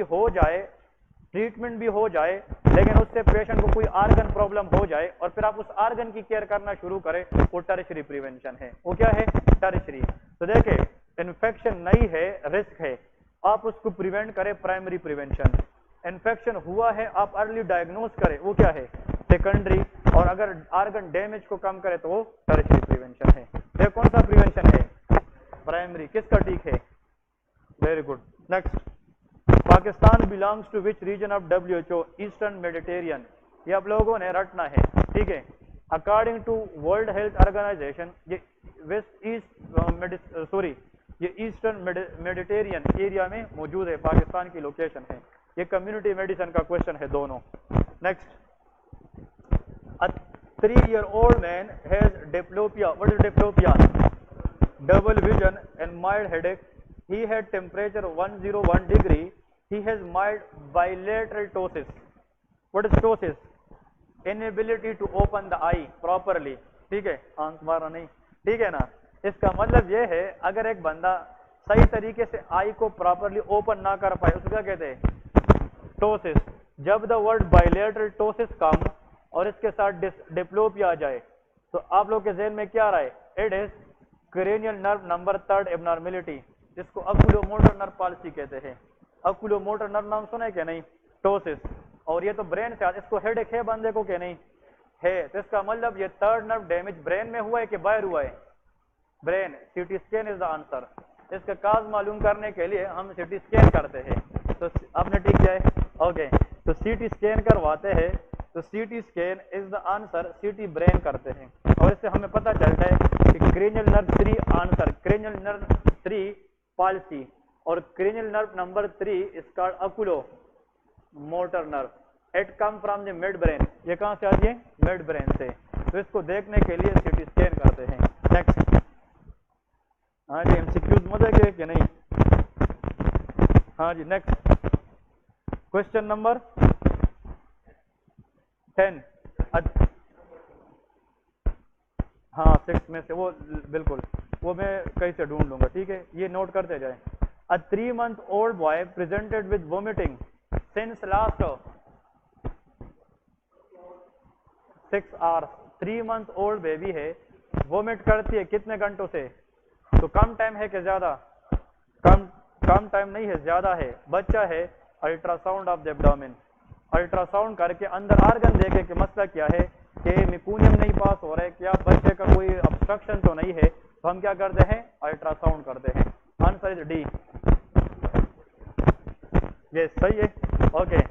हो जाए, ट्रीटमेंट भी हो जाए, लेकिन उससे पेशेंट को कोई आर्गन प्रॉब्लम हो जाए और फिर आप उस आर्गन की केयर करना शुरू करें, वो टर्शरी प्रिवेंशन है। वो क्या है? टर्शरी। तो देखे, इन्फेक्शन नहीं है, रिस्क है, आप उसको प्रिवेंट करें, प्राइमरी प्रिवेंशन। इन्फेक्शन हुआ है, आप अर्ली डायग्नोज करें, वो क्या है? सेकेंडरी। और अगर आर्गन डैमेज को कम करे तो वो टर्शरी प्रिवेंशन है। ये कौन सा प्रिवेंशन है? प्राइमरी। किसका ठीक है? Very good. Next, Pakistan belongs to which region of WHO? Eastern Mediterranean. ये आप लोगों ने रटना है, ठीक है। According to World Health Organization, ये वेस्ट ईस्ट ये ईस्टर्न मेडिटेरियन एरिया में मौजूद है, पाकिस्तान की लोकेशन है। ये कम्युनिटी मेडिसिन का क्वेश्चन है दोनों। Next, a 3-year-old man has diplopia. What is diplopia? Double vision and mild headache. He had temperature 101 degree. He has mild bilateral ptosis. What is ptosis? Inability to open the eye properly. ठीक है, आंख मारना नहीं, ठीक है ना। इसका मतलब यह है, अगर एक बंदा सही तरीके से आई को प्रॉपरली ओपन ना कर पाए, उसको क्या कहते हैं? टोसिस। जब द वर्ड बाइलेटरल टोसिस कम और इसके साथ डिप्लोपिया आ जाए, तो आप लोग के ज़हन में क्या आ रहा है? It is cranial nerve number 3 abnormality, जिसको ऑक्यूलोमोटर नर्व पॉलिसी कहते हैं। ऑक्यूलोमोटर नर्व नाम सुना है क्या? नहीं। टोसिस, और ये तो ब्रेन से, इसको हेडेक है बंदे को क्या? नहीं है। तो इसका मतलब ये 3rd नर्व डैमेज ब्रेन में हुआ है कि बाहर हुआ है? ब्रेन। सीटी स्कैन इज द आंसर। इसका काज मालूम करने के लिए हम सीटी स्कैन करते हैं। तो आपने ठीक किया है, ओके। तो सीटी स्कैन करवाते हैं, तो CT scan is the answer, CT brain करते हैं, और इससे हमें पता चलता है कि cranial nerve 3 answer, cranial nerve 3 palsy, और cranial nerve number 3 is called oculomotor nerve. It come from the midbrain. ये कहां से आती है? मिड ब्रेन से। तो इसको देखने के लिए सीटी स्कैन करते हैं। नेक्स्ट, हाँ जी, एमसीक्यूज मजे के कि नहीं? हाँ जी, नेक्स्ट क्वेश्चन नंबर 10। हाँ, 6 में से वो बिल्कुल, वो मैं कहीं से ढूंढ लूंगा, ठीक है। ये नोट करते जाए। अ 3-month-old boy presented with vomiting since last 6 hours. 3-month-old baby है, वोमिट करती है कितने घंटों से? तो कम टाइम है कि ज्यादा? कम टाइम नहीं है, ज्यादा है। बच्चा है, ultrasound of the abdomen, ultrasound करके अंदर आर्गन देखे कि मसला क्या है, कि मिकुनियम नहीं पास हो रहा है, क्या बच्चे का कोई ऑब्स्ट्रक्शन तो नहीं है, तो हम क्या करते हैं? अल्ट्रासाउंड करते हैं। Answer is D. ये सही है, ओके।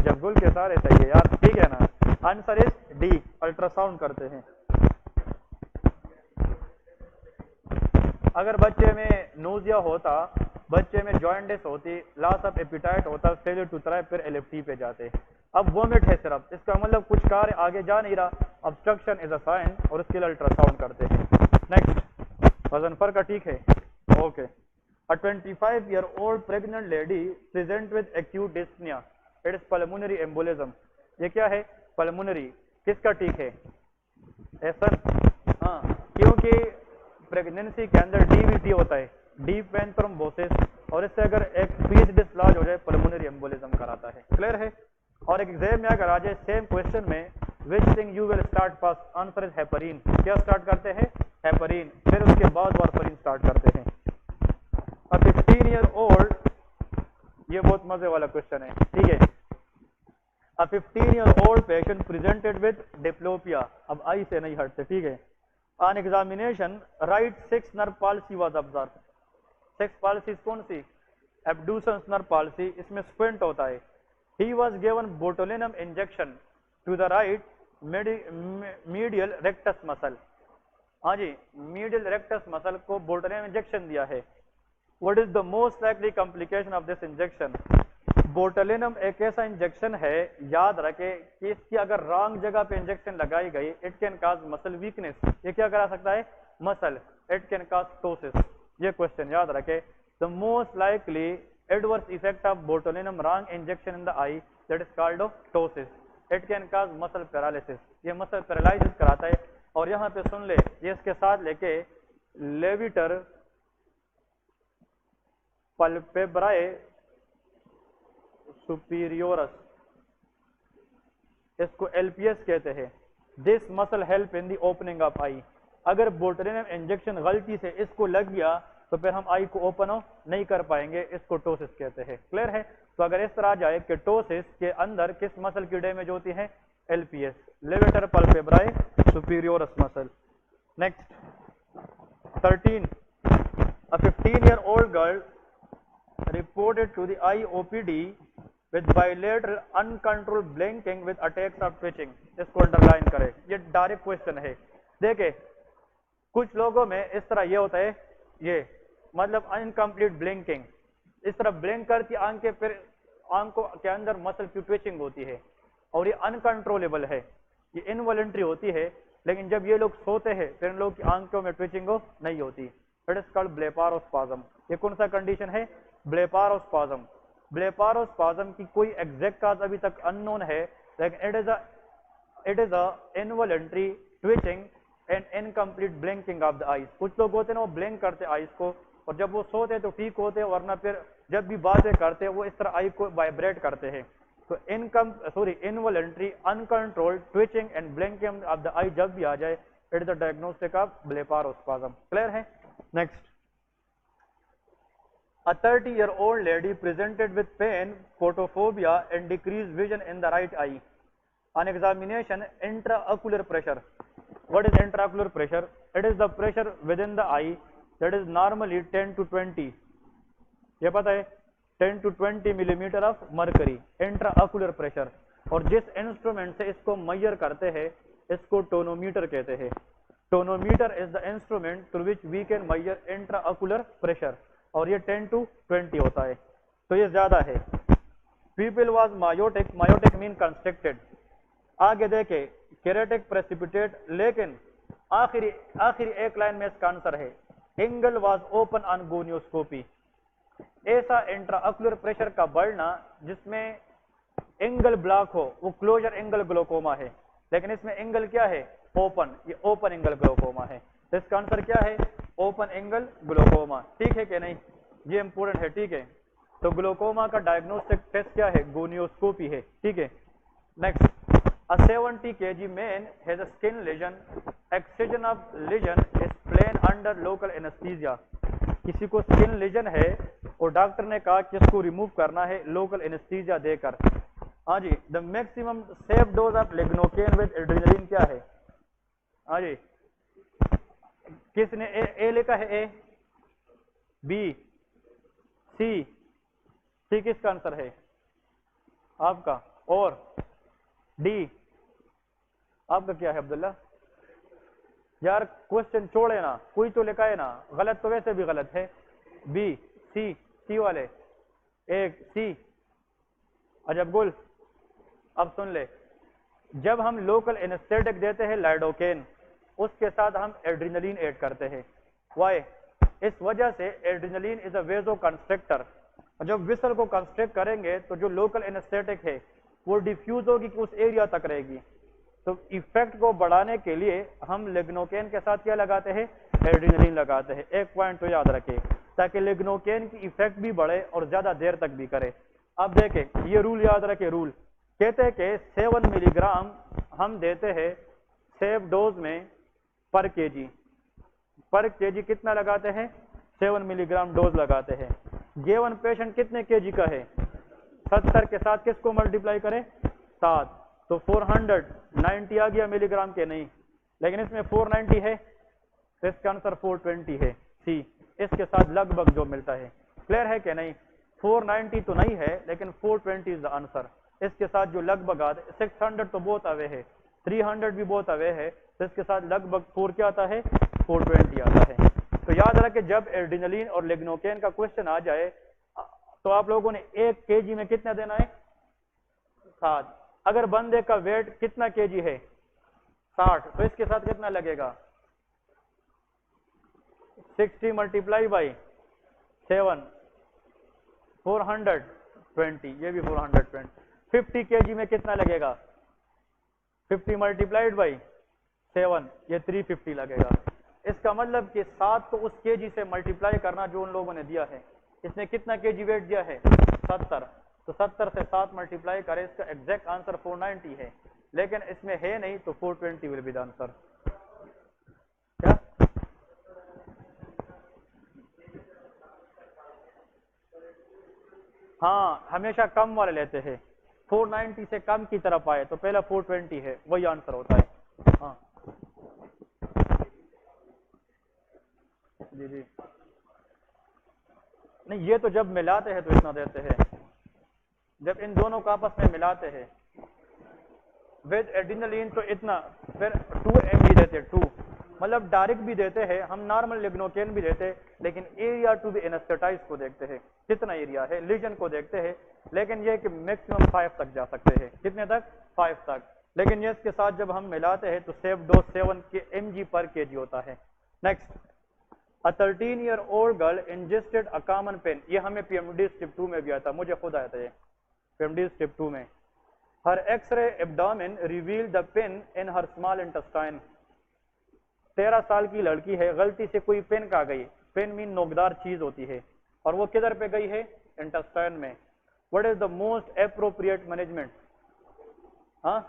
जब गुल के सारे सही है यार, ठीक है ना। आंसर इज डी, अल्ट्रासाउंड करते हैं। अगर बच्चे में नोजिया होता, बच्चे में जॉइंटिस होती, लॉस ऑफ एपिटाइट होता, फेलियर टू थ्राइव, फिर एलएफटी पे जाते। अब वोमिट है सिर्फ, इसका मतलब कुछ कार्य आगे जा नहीं रहा, ऑब्स्ट्रक्शन इज अ साइन, और उसके लिए अल्ट्रासाउंड करते हैं। नेक्स्ट, वजनफर का ठीक है, okay. A 25-year-old pregnant lady present with acute dyspnea. It is pulmonary embolism. ये क्या है? पल्मोनरी। किसका ठीक है? ऐसा, हाँ, क्योंकि प्रेगनेंसी के अंदर डीवीटी होता है, डीप वेन थ्रोम्बोसिस, और इससे अगर एक पीस डिसलॉज हो जाए, पल्मोनरी एम्बोलिज्म कराता है। क्लियर है? और एक एग्जाम में अगर आ जाए सेम क्वेश्चन में, which thing you will start first? Answer is heparin. क्या स्टार्ट करते हैं? हेपरीन, फिर उसके बाद वारफरीन स्टार्ट करते हैं। 15-year-old, ये बहुत मजे वाला क्वेश्चन है, ठीक है। A 15-year-old patient presented with diplopia. अब आई से नहीं हटते, ठीक है। On examination, right 6 nerve palsy was observed. 6 palsy कौन सी? Abducens nerve palsy, इसमें squint होता है। He was given botulinum injection to the right medial rectus muscle. हाँ जी, medial rectus muscle को botulinum injection दिया है। What is the most likely complication of this injection? Botulinum एक ऐसा इंजेक्शन है, याद रखे कि इसकी अगर रॉन्ग जगह पे इंजेक्शन लगाई गई, it can cause muscle weakness. ये क्या करा सकता है? Muscle. It can cause ptosis. ये क्वेश्चन याद रखे। The most likely adverse effect of botulinum wrong injection in the I, that is called ptosis. It can cause muscle paralysis. ये muscle paralysis कराता है। और यहाँ पे सुन ले, ये इसके साथ लेके लेविटर पल्पेब्राए सुपीरियोरस, इसको एलपीएस कहते हैं। This muscle help in the opening of eye. अगर बोटुलिनम इंजेक्शन गलती से इसको लग गया तो फिर हम आई को ओपन नहीं कर पाएंगे, इसको टोसिस कहते हैं। क्लियर है? तो अगर इस तरह जाए कि टोसिस के अंदर किस मसल की डैमेज होती है? LPS, levator palpebrae superioris muscle. Next 13, a 15-year-old girl reported to the IOPD with bilateral uncontrolled blinking with attacks of twitching। इसको अंडरलाइन करें, ये डायरेक्ट क्वेश्चन है। देखे कुछ लोगों में इस तरह ये होता है, ये मतलब अनकंप्लीट ब्लिंकिंग, इस तरह ब्लिंक करती आंखें, फिर आंखों के अंदर मसल की ट्विचिंग होती है और ये अनकंट्रोलेबल है, ये इनवॉलंटरी होती है। लेकिन जब ये लोग सोते हैं फिर इन लोग की आंखों में ट्विचिंग नहीं होती। It is called blepharospasm. ये कौन सा कंडीशन है? ब्लेफारोस्पाज्म। ब्लेफारोस्पाज्म की कोई एग्जैक्ट काज अभी तक अननोन है, लेकिन it is a involuntary twitching and incomplete blinking of the eyes. कुछ लोग होते हैं ना वो ब्लिंक करते आईज को, और जब वो सोते हैं तो ठीक होते हैं, वरना फिर जब भी बातें करते हैं वो इस तरह आई को वाइब्रेट करते हैं। तो involuntary uncontrolled twitching and blinking of the eye जब भी आ जाए, it is the diagnostic of blepharospasm. Clear है? Next, a 30-year-old lady presented with pain, photophobia and decreased vision in the right eye. On examination, intraocular pressure. What is intraocular pressure? It is the pressure within the eye that is normally 10 to 20. ये पता है 10 to 20 millimetre of mercury intraocular pressure. और जिस instrument से इसको major करते हैं इसको टोनोमीटर कहते हैं। Tonometer is the instrument through which we can measure intraocular pressure, और ये 10 to 20 होता है, तो ये ज्यादा है। People was miotic, miotic mean constricted. आगे देखे केरेटिक प्रेसिपिटेट, लेकिन आखिरी एक लाइन में इसका आंसर है angle was open on gonioscopy. ऐसा इंट्राऑकुलर प्रेशर का बढ़ना जिसमें एंगल ब्लॉक हो वो क्लोजर एंगल ग्लोकोमा है, लेकिन इसमें एंगल क्या है? ओपन, ये ओपन एंगल ग्लोकोमा है। तो इसका आंसर क्या है? Open angle glaucoma. ठीक है कि नहीं? ये इंपोर्टेंट है। ठीक है, तो ग्लोकोमा का डायग्नोस्टिक टेस्ट क्या है? गोनियोस्कोपी है। ठीक है, next, a 70 kg man has a skin lesion. Excision of lesion is plain under local anesthesia. किसी को स्किन लेजन है और डॉक्टर ने कहा कि इसको रिमूव करना है लोकल एनेस्थीसिया देकर। हाँ जी, the maximum safe dose of lignocaine with adrenaline क्या है? हाँ जी, किसने ए लिखा है? ए, बी, सी? सी किसका आंसर है आपका? और डी आपका क्या है अब्दुल्ला? यार क्वेश्चन छोड़े ना, कोई तो लिखा है ना, गलत तो वैसे भी गलत है। बी, सी, सी वाले एक सी। अजब गुल, अब सुन ले, जब हम लोकल एनेस्थेटिक देते हैं लाइडोकेन, उसके साथ हम एड्रेनालिन ऐड करते हैं। वाई? इस वजह से एड्रेनालिन इज अ वेजो कंस्ट्रिक्टर। जब विसल को कंस्ट्रिक्ट करेंगे तो जो लोकल एनेस्थेटिक है वो डिफ्यूज होगी कि उस एरिया तक रहेगी। तो इफेक्ट को बढ़ाने के लिए हम लिग्नोकेन के साथ क्या लगाते हैं? एड्रेनालिन लगाते हैं। एक पॉइंट तो याद रखें, ताकि लिग्नोकेन की इफेक्ट भी बढ़े और ज्यादा देर तक भी करे। अब देखें, ये रूल याद रखें। रूल कहते हैं कि 7 मिलीग्राम हम देते हैं सेफ डोज में पर केजी। पर केजी कितना लगाते हैं? 7 मिलीग्राम डोज लगाते हैं। गिवन पेशेंट कितने केजी का है? 70 के साथ किसको मल्टीप्लाई करें? 7, तो 490 आ गया मिलीग्राम के। नहीं, लेकिन इसमें 490 है, तो इसका आंसर 420 है, सी। इसके साथ लगभग जो मिलता है। क्लियर है कि नहीं? 490 तो नहीं है, लेकिन 420 इज द आंसर। इसके साथ जो लगभग आते, 600 तो बहुत अवे है, 300 भी बहुत अवे है, तो इसके साथ लगभग 4 क्या आता है? 420 आता है। तो याद रखें, जब एड्रेनालिन और लिग्नोकेन का क्वेश्चन आ जाए तो आप लोगों ने 1 केजी में कितना देना है? 7। अगर बंदे का वेट कितना केजी है? 60, तो इसके साथ कितना लगेगा? 60 मल्टीप्लाई बाई 7, 420, ये भी 420। 50 केजी में कितना लगेगा? 50 मल्टीप्लाइड बाई 7, ये 350 लगेगा। इसका मतलब कि 7 को उस केजी से मल्टीप्लाई करना जो उन लोगों ने दिया है। इसने कितना केजी वेट दिया है? 70, तो तो 70 से 7 मल्टीप्लाई करें, इसका एग्जैक्ट आंसर 490 है, लेकिन इसमें है नहीं तो 420 विल बी द आंसर। क्या हाँ, हमेशा कम वाले लेते हैं, 490 से कम की तरफ आए तो पहला 420 है, वही आंसर होता है। हाँ जी जी, नहीं ये तो जब मिलाते हैं तो इतना देते हैं, जब इन दोनों को आपस में मिलाते हैं विद एडिनलिन तो इतना, फिर 2 mg देते हैं, 2 मतलब डायरेक्ट भी देते हैं, हम नॉर्मल लिग्नोकेन भी देते हैं, लेकिन एरिया टू बी एनेस्थेटाइज को देखते हैं, कितना एरिया है, लीजन को देखते हैं, लेकिन ये कि मैक्सिमम 5 तक जा सकते हैं, कितने तक, 5 तक। लेकिन ये इसके साथ जब हम मिलाते हैं तो safe dose 7 mg per kg होता है। Next, a 13-year-old girl ingested a common pen, ये हमें पीएमडी स्टेप 2 में भी आया था, मुझे खुद आया था ये पीएमडी स्टेप 2 में। Her X-ray abdomen reveal the pain in her small intestine, 13 साल की लड़की है, गलती से कोई पेन खा गई, पेन मीन नोकदार चीज होती है, और वो किधर पे गई है, इंटेस्टाइन में। What is the most appropriate management, हाँ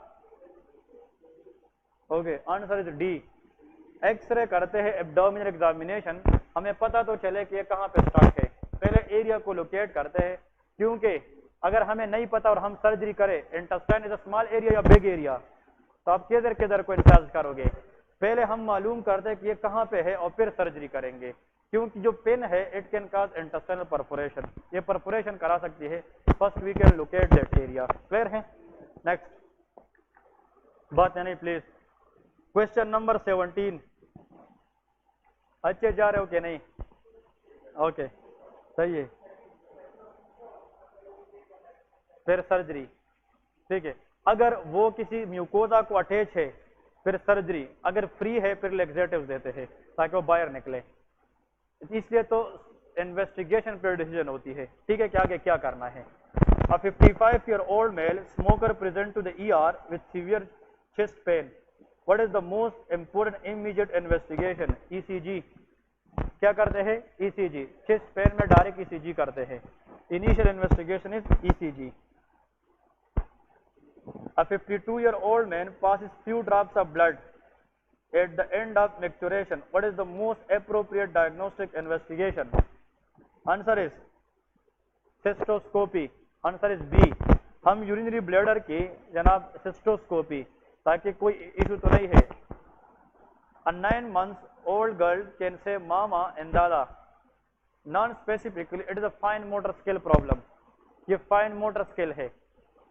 okay, answer is D. X-ray करते हैं एब्डोमिनल एग्जामिनेशन, हमें पता तो चले कि ये कहाँ पे स्टार्ट है, पहले एरिया को लोकेट करते हैं, क्योंकि अगर हमें नहीं पता और हम सर्जरी करें, intestine is a small area या बिग एरिया, तो आप किधर किधर को इंचार्ज करोगे, पहले हम मालूम करते हैं कि ये कहाँ पे है और फिर सर्जरी करेंगे, क्योंकि जो पेन है it can cause intestinal perforation, ये परफोरेशन करा सकती है, first we can locate that area. Clear है? नेक्स्ट, बात है नहीं प्लीज। क्वेश्चन नंबर 17, अच्छे जा रहे हो कि नहीं? ओके सही है, फिर सर्जरी, ठीक है, अगर वो किसी म्यूकोजा को अटैच है फिर सर्जरी, अगर फ्री है फिर लेक्सेटिव्स देते हैं ताकि वो बाहर निकले, इसलिए तो इन्वेस्टिगेशन पर डिसीजन होती है, ठीक है, कि आगे क्या करना है। A 55-year-old male smoker present to the ER with severe chest pain. What is the most important immediate investigation? ECG, क्या करते हैं, ECG, चेस्ट पेन में डायरेक्ट ECG करते हैं, initial investigation is ECG। A 52-year-old man passes few drops of blood at the end of micturition. What is the most appropriate diagnostic investigation? Answer is cystoscopy. Answer is B. हम urinary bladder की जनाब cystoscopy, ताकि कोई issue तो नहीं है। A 9 months old girl can say mama and dada. Non-specifically, it is a fine motor skill problem. ये fine motor skill है,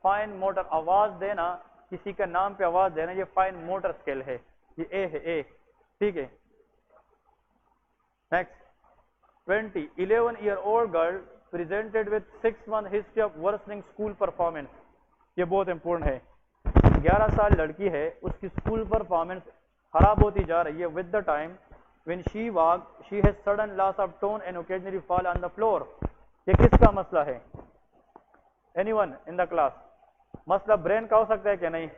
फाइन मोटर, आवाज देना, किसी का नाम पे आवाज देना, ये फाइन मोटर स्किल है, ये ए है, ए, ठीक है। Next, 20, 11-year-old girl presented with 6 month history of worsening school performance, ये बहुत इंपॉर्टेंट है। 11 साल लड़की है, उसकी स्कूल परफॉर्मेंस खराब होती जा रही है। With the time when she walk she has sudden loss of tone and occasionally fall on the floor, ये किसका मसला है? Anyone in the class? मसला ब्रेन का हो सकता है कि नहीं?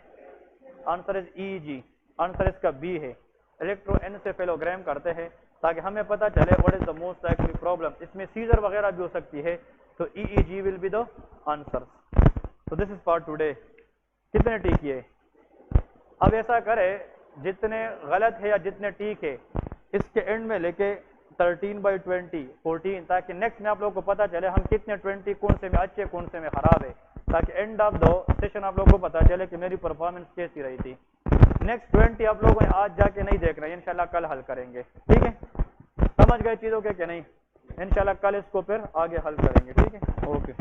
आंसर इज EEG, आंसर इसका बी है। इलेक्ट्रोएन्सेफेलोग्राम करते हैं ताकि हमें पता चले what is the most likely problem, इसमें सीजर वगैरह भी हो सकती है, तो EEG will be the answer. तो दिस इज फॉर टुडे। कितने ठीक किए? अब ऐसा करे, जितने गलत है या जितने ठीक है इसके एंड में लेके 13/20 14, ताकि नेक्स्ट में आप लोगों को पता चले हम कितने 20 कौन से में अच्छे कौन से में खराब है, ताकि एंड ऑफ द सेशन आप लोगों को पता चले कि मेरी परफॉर्मेंस कैसी रही थी। नेक्स्ट 20 आप लोगों ने आज जाके नहीं देखना, इंशाल्लाह कल हल करेंगे, ठीक है? समझ गए चीजों के कि नहीं? इंशाल्लाह कल इसको फिर आगे हल करेंगे, ठीक है? ओके।